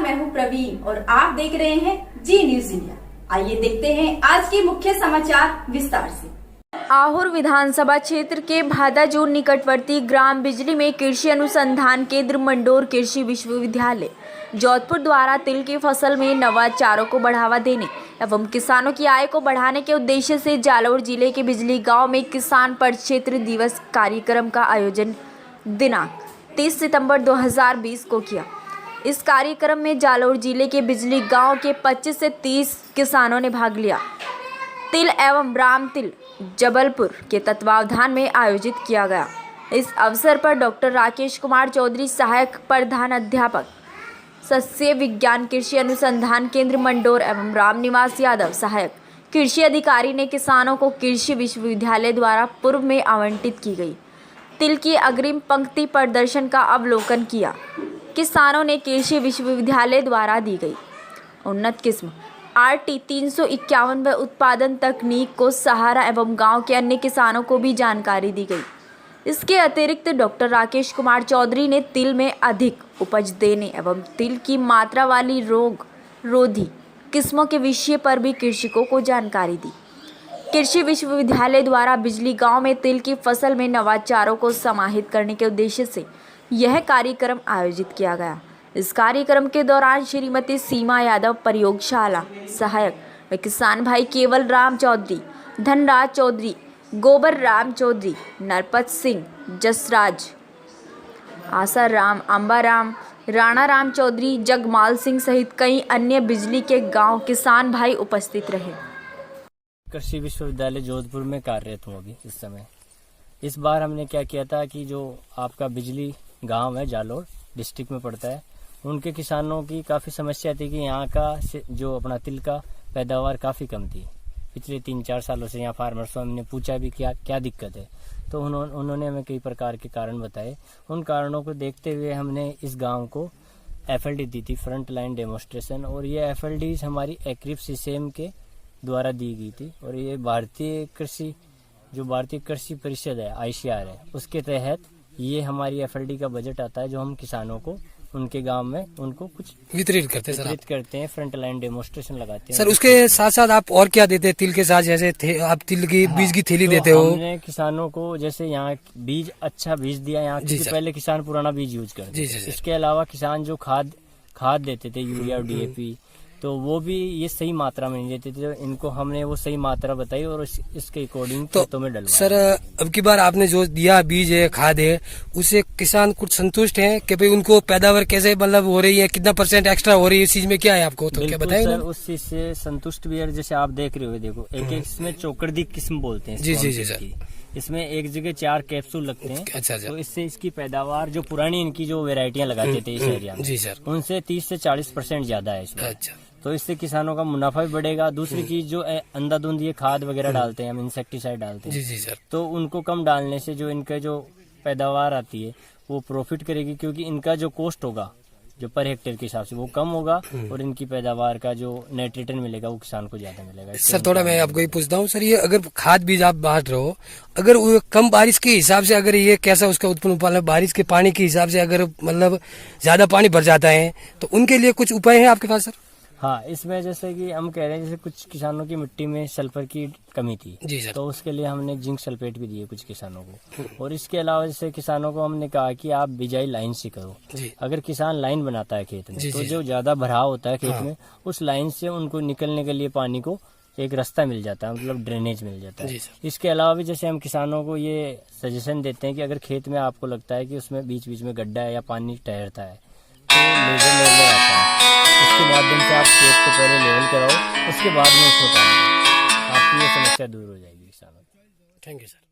मैं हूं प्रवीण और आप देख रहे हैं जी न्यूज इंडिया। आइए देखते हैं आज के मुख्य समाचार विस्तार से। आहोर विधानसभा क्षेत्र के भादाजूर निकटवर्ती ग्राम बिजली में कृषि अनुसंधान केंद्र मंडोर कृषि विश्वविद्यालय जोधपुर द्वारा तिल की फसल में नवाचारों को बढ़ावा देने एवं किसानों की आय को बढ़ाने के उद्देश्य से जालोर जिले के बिजली गांव में किसान परिक्षेत्र दिवस कार्यक्रम का आयोजन दिनांक 30 सितंबर 2020 को किया। इस कार्यक्रम में जालोर जिले के बिजली गांव के 25 से 30 किसानों ने भाग लिया। तिल एवं राम तिल जबलपुर के तत्वावधान में आयोजित किया गया। इस अवसर पर डॉक्टर राकेश कुमार चौधरी, सहायक प्रधान अध्यापक सस्य विज्ञान कृषि अनुसंधान केंद्र मंडोर एवं रामनिवास यादव, सहायक कृषि अधिकारी ने किसानों को कृषि विश्वविद्यालय द्वारा पूर्व में आवंटित की गई तिल की अग्रिम पंक्ति प्रदर्शन का अवलोकन किया। किसानों ने कृषि विश्वविद्यालय द्वारा दी गई उन्नत किस्म RT 351 व उत्पादन तकनीक को सहारा एवं गांव के अन्य किसानों को भी जानकारी दी गई। इसके अतिरिक्त डॉक्टर राकेश कुमार चौधरी ने तिल में अधिक उपज देने एवं तिल की मात्रा वाली रोग रोधी किस्मों के विषय पर भी कृषकों को जानकारी दी। कृषि विश्वविद्यालय द्वारा बिजली गांव में तिल की फसल में नवाचारों को समाहित करने के उद्देश्य से यह कार्यक्रम आयोजित किया गया। इस कार्यक्रम के दौरान श्रीमती सीमा यादव, प्रयोगशाला सहायक व किसान भाई केवल राम चौधरी, धनराज चौधरी, गोबर राम चौधरी, नरपत सिंह, जसराज, आशा राम, अंबा राम, राणा राम चौधरी, जगमाल सिंह सहित कई अन्य बिजली के गांव किसान भाई उपस्थित रहे। कृषि विश्वविद्यालय जोधपुर में कार्यरत हूँ अभी इस समय। इस बार हमने क्या किया था कि जो आपका बिजली गांव है, जालोर डिस्ट्रिक्ट में पड़ता है, उनके किसानों की काफ़ी समस्या थी कि यहाँ का जो अपना तिल का पैदावार काफ़ी कम थी। पिछले 3-4 सालों से यहाँ फार्मर्स से हमने पूछा भी क्या दिक्कत है, तो उन्होंने हमें कई प्रकार के कारण बताए। उन कारणों को देखते हुए हमने इस गांव को FLD दी थी, फ्रंट लाइन डेमोस्ट्रेशन, और ये FLD हमारी एक्रिप सिस्टम के द्वारा दी गई थी। और ये भारतीय कृषि परिषद है, ICR है, उसके तहत ये हमारी FLD का बजट आता है, जो हम किसानों को उनके गांव में उनको कुछ वितरित करते हैं, फ्रंट लाइन डेमोस्ट्रेशन लगाते हैं। सर, उसके साथ साथ आप और क्या देते हैं तिल के साथ? जैसे आप तिल की बीज की थैली देते हो? हमने किसानों को जैसे यहाँ बीज, अच्छा बीज दिया यहाँ, क्योंकि पहले किसान पुराना बीज यूज करते थे। इसके अलावा किसान जो खाद देते थे, यूरिया और DAP, तो वो भी ये सही मात्रा में नहीं देते थे। तो इनको हमने वो सही मात्रा बताई और इसके अकॉर्डिंग खेतों में डलवाया। सर, अब की बार आपने जो दिया बीज है, खाद है, उससे किसान कुछ संतुष्ट हैं कि भाई उनको पैदावार कैसे मतलब हो रही है, कितना % एक्स्ट्रा हो रही है, इस चीज में क्या है आपको तो क्या बताएं? सर, उस चीज से संतुष्ट भी है। जैसे आप देख रहे हो, देखो एक इसमें चोकरदी किस्म बोलते हैं। जी सर। इसमें एक जगह 4 कैप्सूल लगते हैं। अच्छा। तो इससे इसकी पैदावार जो पुरानी इनकी जो वेराइटियां लगाते थे इस एरिया में, जी सर, उनसे 30 से 40% ज्यादा है इसमें। अच्छा। तो इससे किसानों का मुनाफा भी बढ़ेगा। दूसरी चीज, जो अंधाधुंध ये खाद वगैरह डालते हैं, हम इंसेक्टिसाइड डालते हैं, जी सर, तो उनको कम डालने से जो इनका जो पैदावार आती है वो प्रॉफिट करेगी, क्योंकि इनका जो कॉस्ट होगा जो पर हेक्टेयर के हिसाब से वो कम होगा और इनकी पैदावार का जो नेट रिटर्न मिलेगा वो किसान को ज्यादा मिलेगा। सर, थोड़ा मैं आपको ये पूछता हूँ सर, ये अगर खाद बीज आप बांट रहे हो, अगर वो कम बारिश के हिसाब से अगर ये कैसा उसका उत्पन्न, बारिश के पानी के हिसाब से अगर मतलब ज्यादा पानी भर जाता है, तो उनके लिए कुछ उपाय है आपके पास सर? हाँ, इसमें जैसे कि हम कह रहे हैं, जैसे कुछ किसानों की मिट्टी में सल्फर की कमी थी, जी सर, तो उसके लिए हमने जिंक सल्फेट भी दिए कुछ किसानों को। और इसके अलावा जैसे किसानों को हमने कहा कि आप बिजाई लाइन से करो। अगर किसान लाइन बनाता है खेत में, तो जो ज्यादा भराव होता है खेत में, उस लाइन से उनको निकलने के लिए पानी को एक रास्ता मिल जाता है, मतलब ड्रेनेज मिल जाता है। इसके अलावा भी जैसे हम किसानों को ये सजेशन देते हैं कि अगर खेत में आपको लगता है कि उसमें बीच बीच में गड्ढा है या पानी ठहरता है, तो लेवल आता है, उसके माध्यम से आप खेत को पहले लेवल कराओ, उसके बाद में उसको पानी, आपकी ये समस्या दूर हो जाएगी किसानों की। Thank you sir.